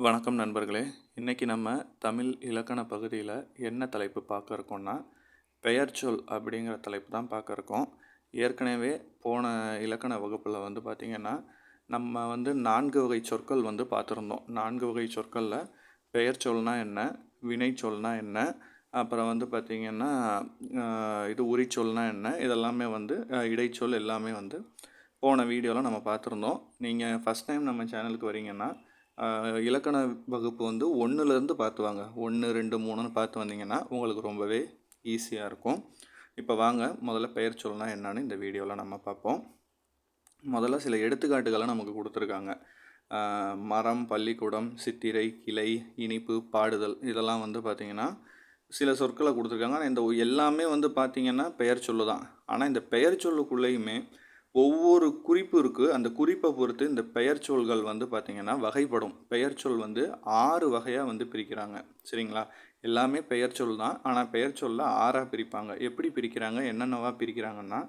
வணக்கம் நண்பர்களே. இன்றைக்கி நம்ம தமிழ் இலக்கண பகுதியில் என்ன தலைப்பு பார்க்க இருக்கோம்னா, பெயர்ச்சொல் அப்படிங்கிற தலைப்பு தான் பார்க்க இருக்கோம். ஏற்கனவே போன இலக்கண வகுப்பில் பார்த்திங்கன்னா, நம்ம 4 வகை சொற்கள் பார்த்துருந்தோம். 4 வகை சொற்களில் பெயர்ச்சொல்னா என்ன, வினைச்சொல்னா என்ன, அப்புறம் பார்த்திங்கன்னா இது உரிச்சொல்னா என்ன, இதெல்லாமே இடைச்சொல் எல்லாமே போன வீடியோவில் நம்ம பார்த்துருந்தோம். நீங்கள் ஃபஸ்ட் டைம் நம்ம சேனலுக்கு வரீங்கன்னா இலக்கண வகுப்பு 1லேருந்து பார்த்து வாங்க. 1, 2, 3ன்னு பார்த்து வந்தீங்கன்னா உங்களுக்கு ரொம்பவே ஈஸியாக இருக்கும். இப்போ வாங்க முதல்ல பெயர்ச்சொல்னா என்னன்னு இந்த வீடியோவில் நம்ம பார்ப்போம். முதல்ல சில எடுத்துக்காட்டுகளை நமக்கு கொடுத்துருக்காங்க. மரம், பள்ளிக்கூடம், சித்திரை, கிளை, இனிப்பு, பாடுதல் இதெல்லாம் பார்த்திங்கன்னா சில சொற்களை கொடுத்துருக்காங்க. ஆனால் இந்த எல்லாமே பார்த்திங்கன்னா பெயர் சொல்லு தான். ஆனால் இந்த பெயர் சொல்லுக்குள்ளேயுமே ஒவ்வொரு குறிப்பு இருக்குது. அந்த குறிப்பை பொறுத்து இந்த பெயர்ச்சொல்கள் பார்த்திங்கன்னா வகைப்படும். பெயர்ச்சொல் 6 வகையாக பிரிக்கிறாங்க. சரிங்களா? எல்லாமே பெயர்ச்சொல் தான். ஆனால் பெயர்ச்சொல்ல 6ஆக பிரிப்பாங்க. எப்படி பிரிக்கிறாங்க, என்னென்னவா பிரிக்கிறாங்கன்னா,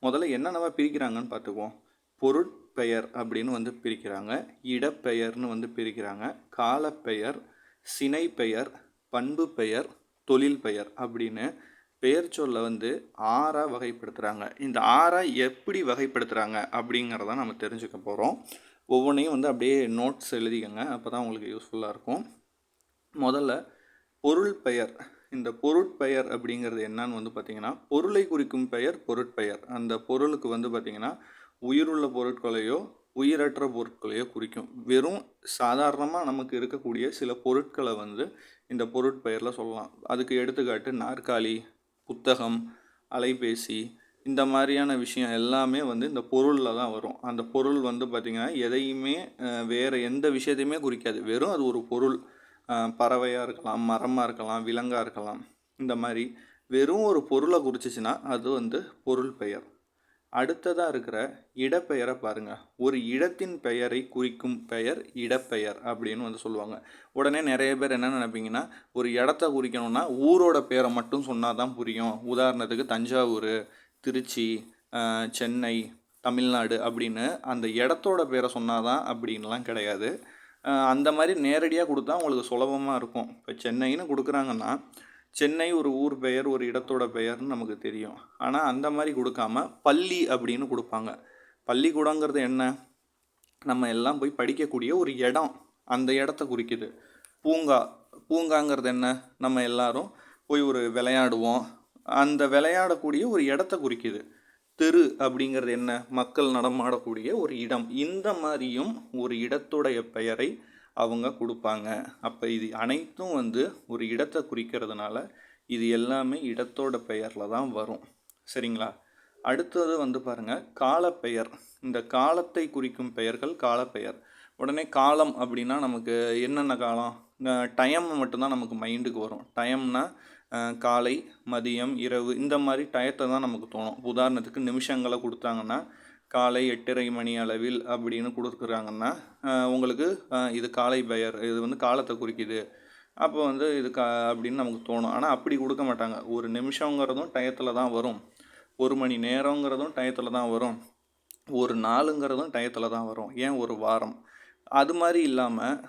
முதல்ல என்னென்னவா பிரிக்கிறாங்கன்னு பார்த்துக்குவோம். பொருட்பெயர் அப்படின்னு பிரிக்கிறாங்க. இடப்பெயர்னு பிரிக்கிறாங்க. காலப்பெயர், சினைப்பெயர், பண்பு பெயர், தொழில் பெயர் அப்படின்னு பெயர் சொல்ல 6ஆக வகைப்படுத்துகிறாங்க. இந்த 6ஆக எப்படி வகைப்படுத்துகிறாங்க அப்படிங்கிறத நம்ம தெரிஞ்சுக்க போகிறோம். ஒவ்வொன்றையும் அப்படியே நோட்ஸ் எழுதிக்கங்க. அப்போ தான் உங்களுக்கு யூஸ்ஃபுல்லாக இருக்கும். முதல்ல பொருள் பெயர். இந்த பொருட்பெயர் அப்படிங்கிறது என்னன்னு பார்த்திங்கன்னா, பொருளை குறிக்கும் பெயர் பொருட்பெயர். அந்த பொருளுக்கு பார்த்திங்கன்னா உயிருள்ள பொருட்களையோ உயிரற்ற பொருட்களையோ குறிக்கும். வெறும் சாதாரணமாக நமக்கு இருக்கக்கூடிய சில பொருட்களை இந்த பொருட்பெயரில் சொல்லலாம். அதுக்கு எடுத்துக்காட்டு நாற்காலி, புத்தகம், அலைபேசி, இந்த மாதிரியான விஷயம் எல்லாமே இந்த பொருளில் தான் வரும். அந்த பொருள் பார்த்திங்கன்னா எதையுமே வேறு எந்த விஷயத்தையுமே குறிக்காது. வெறும் அது ஒரு பொருள். பறவையாக இருக்கலாம், மரமாக இருக்கலாம், விலங்காக இருக்கலாம். இந்த மாதிரி வெறும் ஒரு பொருளை குறிச்சிச்சின்னா அது பொருள் பெயர். அடுத்ததாக இருக்கிற இடப்பெயரை பாருங்கள். ஒரு இடத்தின் பெயரை குறிக்கும் பெயர் இடப்பெயர் அப்படின்னு சொல்லுவாங்க. உடனே நிறைய பேர் என்ன நினைப்பீங்கன்னா, ஒரு இடத்த குறிக்கணும்னா ஊரோட பேரை மட்டும் சொன்னால் தான் புரியும். உதாரணத்துக்கு தஞ்சாவூர், திருச்சி, சென்னை, தமிழ்நாடு அப்படின்னு அந்த இடத்தோட பேரை சொன்னால் தான் அப்படின்லாம் கிடையாது. அந்த மாதிரி நேரடியாக கொடுத்தா உங்களுக்கு சுலபமாக இருக்கும். இப்போ சென்னைன்னு கொடுக்குறாங்கன்னா சென்னை ஒரு ஊர் பெயர், ஒரு இடத்தோட பெயர்னு நமக்கு தெரியும். ஆனால் அந்த மாதிரி கொடுக்காம பள்ளி அப்படின்னு கொடுப்பாங்க. பள்ளிக்கூடங்கிறது என்ன, நம்ம எல்லாம் போய் படிக்கக்கூடிய ஒரு இடம், அந்த இடத்த குறிக்குது. பூங்கா, பூங்காங்கிறது என்ன, நம்ம எல்லாரும் போய் ஒரு விளையாடுவோம், அந்த விளையாடக்கூடிய ஒரு இடத்த குறிக்குது. தெரு அப்படிங்கிறது என்ன, மக்கள் நடமாடக்கூடிய ஒரு இடம். இந்த மாதிரியும் ஒரு இடத்துடைய பெயரை அவங்க கொடுப்பாங்க. அப்போ இது அனைத்தும் ஒரு இடத்தை குறிக்கிறதுனால இது எல்லாமே இடத்தோட பெயரில் தான் வரும். சரிங்களா? அடுத்தது பாருங்கள், காலப்பெயர். இந்த காலத்தை குறிக்கும் பெயர்கள் காலப்பெயர். உடனே காலம் அப்படின்னா நமக்கு என்னென்ன காலம், டைம் மட்டும்தான் நமக்கு மைண்டுக்கு வரும். டைம்னா காலை, மதியம், இரவு, இந்த மாதிரி டயத்தை தான் நமக்கு தோணும். உதாரணத்துக்கு நிமிஷங்களை கொடுத்தாங்கன்னா காலை 8:30 மணி அளவில் அப்படின்னு கொடுக்குறாங்கன்னா உங்களுக்கு இது காலை பெயர், இது காலத்தை குறிக்குது. அப்போ இது அப்படின்னு நமக்கு தோணும். ஆனால் அப்படி கொடுக்க மாட்டாங்க. ஒரு நிமிஷங்கிறதும் டயத்தில் தான் வரும், ஒரு மணி நேரங்கிறதும் டயத்தில் தான் வரும், ஒரு நாளுங்கிறதும் டயத்தில் தான் வரும். ஏன் ஒரு வாரம். அது மாதிரி இல்லாமல்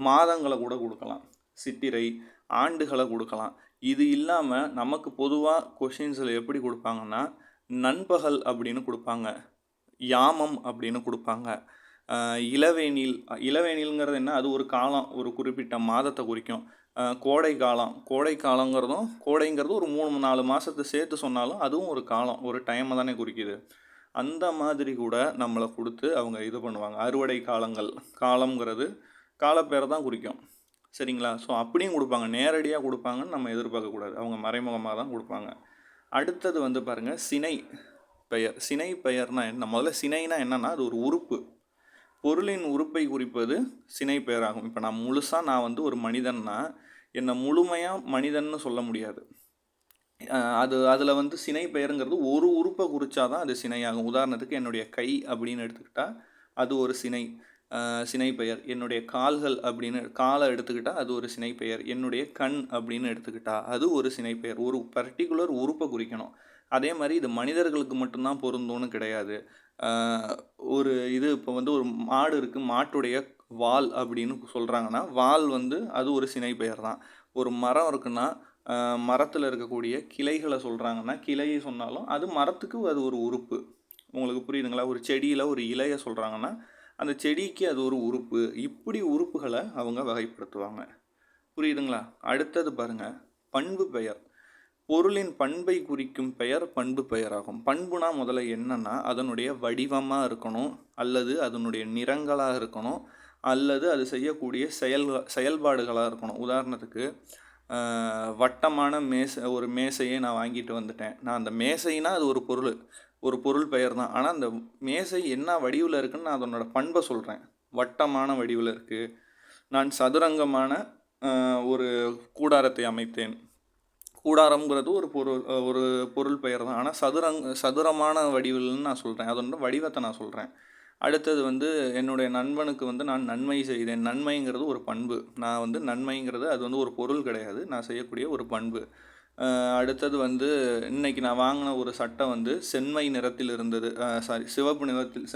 மாதங்களை கூட கொடுக்கலாம், சித்திரை, ஆண்டுகளை கொடுக்கலாம். இது இல்லாமல் நமக்கு பொதுவாக கொஷின்ஸில் எப்படி கொடுப்பாங்கன்னா நண்பகல் அப்படின்னு கொடுப்பாங்க, யாமம் அப்படின்னு கொடுப்பாங்க, இளவேனில். இளவேனில்ங்கிறது என்ன, அது ஒரு காலம், ஒரு குறிப்பிட்ட மாதத்தை குறிக்கும். கோடை காலம், கோடை காலங்கிறதும், கோடைங்கிறது ஒரு 3-4 மாதத்தை சேர்த்து சொன்னாலும் அதுவும் ஒரு காலம், ஒரு டைமை தானே குறிக்குது. அந்த மாதிரி கூட நம்மளை கொடுத்து அவங்க இது பண்ணுவாங்க. அறுவடை காலங்கள், காலங்கிறது காலப்பேரை தான் குறிக்கும். சரிங்களா? ஸோ அப்படியும் கொடுப்பாங்க. நேரடியாக கொடுப்பாங்கன்னு நம்ம எதிர்பார்க்கக்கூடாது. அவங்க மறைமுகமாக தான் கொடுப்பாங்க. அடுத்தது பாருங்கள், சினை பெயர். சினை பெயர்னால் என்ன, முதல்ல சினைனா என்னென்னா அது ஒரு உறுப்பு. பொருளின் உறுப்பை குறிப்பது சினை பெயராகும். இப்போ நான் முழுசாக நான் ஒரு மனிதன்னா என்னை முழுமையாக மனிதன்னு சொல்ல முடியாது. அதில் சினை பெயருங்கிறது ஒரு உறுப்பை குறித்தா தான் அது சினையாகும். உதாரணத்துக்கு என்னுடைய கை அப்படின்னு எடுத்துக்கிட்டால் அது ஒரு சினை பெயர். என்னுடைய கால்கள் அப்படின்னு காலை எடுத்துக்கிட்டால் அது ஒரு சினை பெயர். என்னுடைய கண் அப்படின்னு எடுத்துக்கிட்டால் அது ஒரு சினை பெயர். ஒரு பர்டிகுலர் உறுப்பை குறிக்கணும். அதே மாதிரி இது மனிதர்களுக்கு மட்டும்தான் பொருந்தும்னு கிடையாது. ஒரு இது இப்போ ஒரு மாடு இருக்குது, மாட்டுடைய வால் அப்படின்னு சொல்கிறாங்கன்னா வால் வந்து அது ஒரு சினை பெயர் தான். ஒரு மரம் இருக்குன்னா மரத்தில் இருக்கக்கூடிய கிளைகளை சொல்கிறாங்கன்னா கிளையை சொன்னாலும் அது மரத்துக்கு அது ஒரு உறுப்பு. உங்களுக்கு புரியுதுங்களா? ஒரு செடியில் ஒரு இலையை சொல்கிறாங்கன்னா அந்த செடிக்கு அது ஒரு உறுப்பு. இப்படி உறுப்புகளை அவங்க வகைப்படுத்துவாங்க. புரியுதுங்களா? அடுத்தது பாருங்கள், பண்பு பெயர். பொருளின் பண்பை குறிக்கும் பெயர் பண்பு பெயராகும். பண்புனா முதல்ல என்னன்னா அதனுடைய வடிவமாக இருக்கணும், அல்லது அதனுடைய நிறங்களாக இருக்கணும், அல்லது அது செய்யக்கூடிய செயல்பாடுகளாக இருக்கணும். உதாரணத்துக்கு வட்டமான ஒரு மேசையை நான் வாங்கிட்டு வந்துட்டேன். நான் அந்த மேசைனா அது ஒரு பொருள் பெயர் தான். ஆனால் அந்த மேசை என்ன வடிவில் இருக்குன்னு நான் அதனோட பண்பை சொல்கிறேன். வட்டமான வடிவில் இருக்குது. நான் சதுரங்கமான ஒரு கூடாரத்தை அமைத்தேன். கூடாரம்ங்கிறது ஒரு பொருள் பெயர் தான். ஆனால் சதுரமான வடிவில்னு நான் சொல்கிறேன். அதோட வடிவத்தை நான் சொல்கிறேன். அடுத்தது வந்து என்னுடைய நண்பனுக்கு வந்து நான் நன்மை செய்தேன். நன்மைங்கிறது ஒரு பண்பு. நான் வந்து நன்மைங்கிறது அது வந்து ஒரு பொருள் கிடையாது, நான் செய்யக்கூடிய ஒரு பண்பு. அடுத்தது வந்து இன்றைக்கி நான் வாங்கின ஒரு சட்டை வந்து செம்மை நிறத்தில் இருந்தது, சிவப்பு நிறத்தில்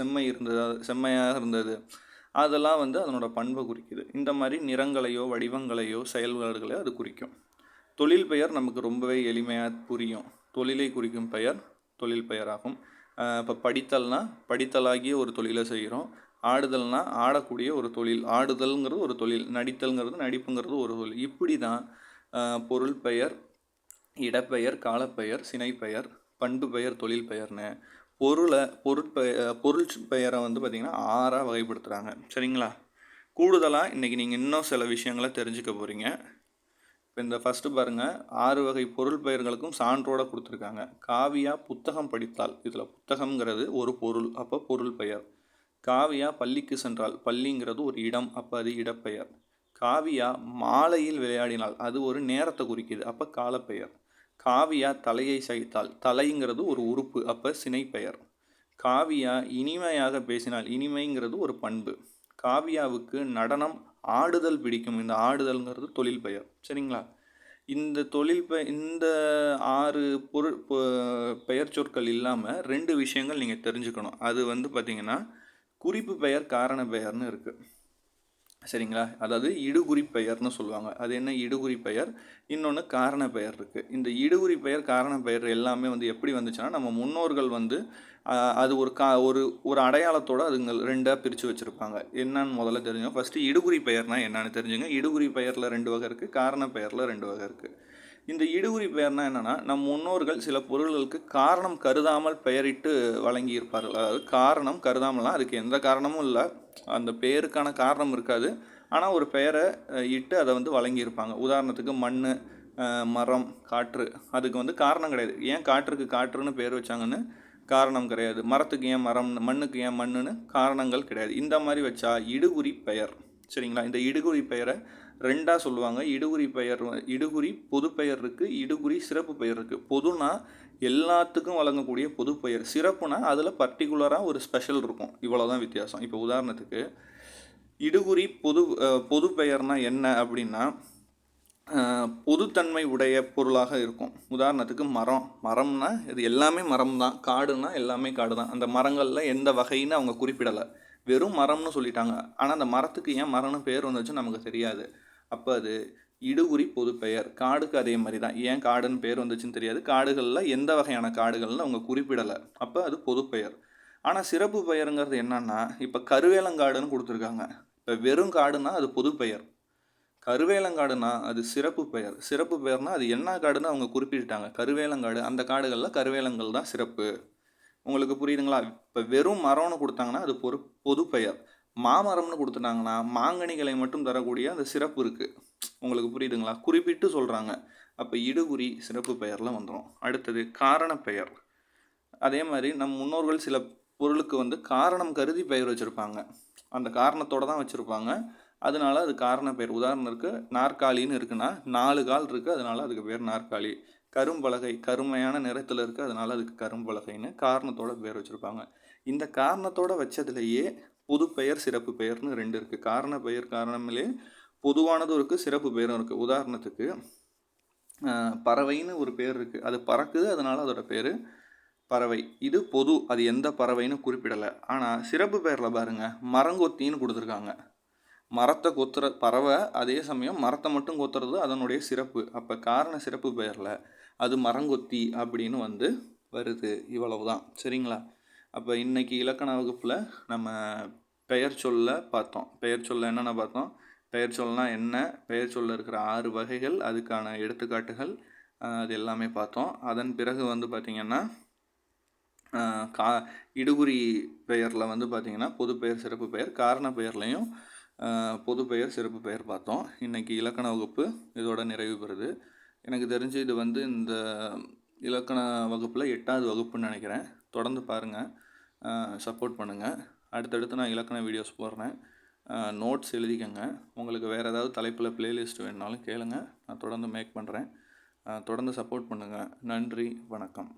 செம்மையாக இருந்தது. அதெல்லாம் வந்து அதனோட பண்பை குறிக்குது. இந்த மாதிரி நிறங்களையோ வடிவங்களையோ செயல்பாடுகளையோ அது குறிக்கும். தொழில் பெயர் நமக்கு ரொம்பவே எளிமையாக புரியும். தொழிலை குறிக்கும் பெயர் தொழில் பெயராகும். இப்போ படித்தலாகிய ஒரு தொழிலை செய்கிறோம். ஆடுதல்னால் ஆடக்கூடிய ஒரு தொழில். ஆடுதல்ங்கிறது ஒரு தொழில், நடித்தல்ங்கிறது நடிப்புங்கிறது ஒரு தொழில். இப்படி தான் பொருள் பெயர், இடப்பெயர், காலப்பெயர், சினைப்பெயர், பண்பு பெயர், தொழில் பெயர்னு பொருள் பெயரை வந்து பார்த்திங்கன்னா 6ஆக வகைப்படுத்துகிறாங்க. சரிங்களா? கூடுதலாக இன்றைக்கி நீங்கள் இன்னும் சில விஷயங்களை தெரிஞ்சுக்க போகிறீங்க. இப்போ இந்த ஃபஸ்ட்டு பாருங்கள், 6 வகை பொருள் பெயர்களுக்கும் சான்றோடு கொடுத்துருக்காங்க. காவியா புத்தகம் படித்தால், இதில் புத்தகம்ங்கிறது ஒரு பொருள், அப்போ பொருள் பெயர். காவியா பள்ளிக்கு சென்றால், பள்ளிங்கிறது ஒரு இடம், அப்போ அது இடப்பெயர். காவியா மாலையில் விளையாடினால், அது ஒரு நேரத்தை குறிக்குது, அப்போ காலப்பெயர். காவியா தலையை சைத்தால், தலைங்கிறது ஒரு உறுப்பு, அப்போ சினைப்பெயர். காவியா இனிமையாக பேசினால், இனிமைங்கிறது ஒரு பண்பு. காவியாவுக்கு நடனம் ஆடுதல் பிடிக்கும். இந்த ஆடுதல்ங்கிறது தொழில் பெயர். சரிங்களா? இந்த இந்த 6 பெயர் சொற்கள் இல்லாமல் 2 விஷயங்கள் நீங்கள் தெரிஞ்சுக்கணும். அது வந்து பார்த்திங்கன்னா குறிப்பு பெயர், காரண பெயர்னு இருக்குது. சரிங்களா? அதாவது இடுகுறி பெயர்னு சொல்லுவாங்க. அது என்ன இடுகுறி பெயர், இன்னொன்று காரண பெயர் இருக்குது. இந்த இடுகுறி பெயர், காரண பெயர் எல்லாமே வந்து எப்படி வந்துச்சுன்னா நம்ம முன்னோர்கள் வந்து அது ஒரு அடையாளத்தோடு அதுங்க 2ஆக பிரித்து வச்சுருப்பாங்க. என்னன்னு முதல்ல தெரிஞ்சுங்க. ஃபஸ்ட்டு இடுகுறி பெயர்னால் என்னென்னு தெரிஞ்சுங்க. இடுகுறி பெயரில் 2 வகை இருக்குது, காரண பெயரில் 2 வகை இருக்குது. இந்த இடுகுறி பெயர்னால் என்னென்னா நம் முன்னோர்கள் சில பொருள்களுக்கு காரணம் கருதாமல் பெயரிட்டு வழங்கியிருப்பார்கள். அதாவது காரணம் கருதாமலாம், அதுக்கு எந்த காரணமும் இல்லை, அந்த பெயருக்கான காரணம் இருக்காது, ஆனால் ஒரு பெயரை இட்டு அதை வந்து வழங்கியிருப்பாங்க. உதாரணத்துக்கு மண், மரம், காற்று, அதுக்கு வந்து காரணம் கிடையாது. ஏன் காற்றுக்கு காற்றுன்னு பேர் வச்சாங்கன்னு காரணம் கிடையாது. மரத்துக்கு ஏன் மரம், மண்ணுக்கு ஏன் மண்ணுன்னு காரணங்கள் கிடையாது. இந்த மாதிரி வச்சா இடுகுறி பெயர். சரிங்களா? இந்த இடுகுறி பெயரை 2ஆக சொல்லுவாங்க. இடுகுறி பொது பெயர் இருக்குது, இடுகுறி சிறப்பு பெயர் இருக்குது. பொதுனா எல்லாத்துக்கும் வழங்கக்கூடிய பொது பெயர், சிறப்புனா அதில் பர்டிகுலராக ஒரு ஸ்பெஷல் இருக்கும். இவ்வளோதான் வித்தியாசம். இப்போ உதாரணத்துக்கு இடுகுறி பொது பெயர்னால் என்ன அப்படின்னா பொதுத்தன்மை உடைய பொருளாக இருக்கும். உதாரணத்துக்கு மரம்னா இது எல்லாமே மரம் தான். காடுனா எல்லாமே காடு தான். அந்த மரங்களில் எந்த வகைன்னு அவங்க குறிப்பிடலை, வெறும் மரம்னு சொல்லிட்டாங்க. ஆனால் அந்த மரத்துக்கு ஏன் மரம்னு பேர் வந்துச்சு நமக்கு தெரியாது. அப்போ அது இடுகுறி பொது பெயர். காடுக்கு அதே மாதிரி தான். ஏன் காடுன்னு பேர் வந்துச்சுன்னு தெரியாது. காடுகளில் எந்த வகையான காடுகள்னு அவங்க குறிப்பிடலை, அப்போ அது பொது பெயர். ஆனால் சிறப்பு பெயருங்கிறது என்னன்னா, இப்போ கருவேலங்காடுன்னு கொடுத்துருக்காங்க. இப்போ வெறும் காடுனா அது பொது பெயர், கருவேலங்காடுனா அது சிறப்பு பெயர். சிறப்பு பெயர்னால் அது என்ன காடுன்னு அவங்க குறிப்பிட்டாங்க, கருவேலங்காடு. அந்த காடுகளில் கருவேலங்கள் தான் சிறப்பு. உங்களுக்கு புரியுதுங்களா? இப்போ வெறும் மரம்னு கொடுத்தாங்கன்னா அது பொது பெயர். மாமரம்னு கொடுத்துட்டாங்கன்னா மாங்கனிகளை மட்டும் தரக்கூடிய அந்த சிறப்பு இருக்குது. உங்களுக்கு புரியுதுங்களா? குறிப்பிட்டு சொல்கிறாங்க. அப்போ இடுகுறி சிறப்பு பெயரில் வந்துடும். அடுத்தது காரண பெயர். அதே மாதிரி நம் முன்னோர்கள் சில பொருளுக்கு வந்து காரணம் கருதி பெயர் வச்சுருப்பாங்க. அந்த காரணத்தோடு தான் வச்சுருப்பாங்க, அதனால அது காரண பெயர். உதாரணத்துக்கு நாற்காலின்னு இருக்குன்னா 4 கால் இருக்குது, அதனால அதுக்கு பேர் நாற்காலி. கரும்பலகை கருமையான நிறத்தில் இருக்குது, அதனால அதுக்கு கரும்பலகைன்னு காரணத்தோட பேர் வச்சுருப்பாங்க. இந்த காரணத்தோடு வச்சதுலேயே பொது பெயர் சிறப்பு பெயர்னு 2 இருக்குது. காரண பெயர் காரணமிலே பொதுவானதும் இருக்குது, சிறப்பு பெயரும் இருக்குது. உதாரணத்துக்கு பறவைன்னு ஒரு பேர் இருக்குது, அது பறக்குது, அதனால அதோட பேர் பறவை. இது அது எந்த பறவைன்னு குறிப்பிடலை. ஆனால் சிறப்பு பெயரில் பாருங்கள், மரங்கொத்தின்னு கொடுத்துருக்காங்க. மரத்தை கொத்துற பறவை அதே சமயம் மரத்தை மட்டும் கொத்துறது அதனுடைய சிறப்பு. அப்போ காரண சிறப்பு பெயரில் அது மரங்கொத்தி அப்படின்னு வந்து வருது. இவ்வளவு தான், சரிங்களா? அப்போ இன்றைக்கி இலக்கண வகுப்பில் நம்ம பெயர் சொல்ல பார்த்தோம். பெயர் சொல்ல என்னென்ன பார்த்தோம்? பெயர் சொல்லனா என்ன, பெயர் சொல்ல இருக்கிற 6 வகைகள், அதுக்கான எடுத்துக்காட்டுகள், அது எல்லாமே பார்த்தோம். அதன் பிறகு வந்து பார்த்திங்கன்னா இடுகுறி பெயரில் வந்து பார்த்திங்கன்னா பொது பெயர் சிறப்பு பெயர், காரண பெயர்லையும் பொது பெயர் சிறப்பு பெயர் பார்த்தோம். இன்றைக்கி இலக்கண வகுப்பு இதோட நிறைவு பெறுது. எனக்கு தெரிஞ்சு இது வந்து இந்த இலக்கண வகுப்பில் 8வது வகுப்புன்னு நினைக்கிறேன். தொடர்ந்து பாருங்கள், சப்போர்ட் பண்ணுங்கள். அடுத்தடுத்து நான் இலக்கண வீடியோஸ் போடுறேன். நோட்ஸ் எழுதிக்கங்க. உங்களுக்கு வேறு ஏதாவது தலைப்பில் ப்ளேலிஸ்ட் வேணுனாலும் கேளுங்க, நான் தொடர்ந்து மேக் பண்ணுறேன். தொடர்ந்து சப்போர்ட் பண்ணுங்கள். நன்றி, வணக்கம்.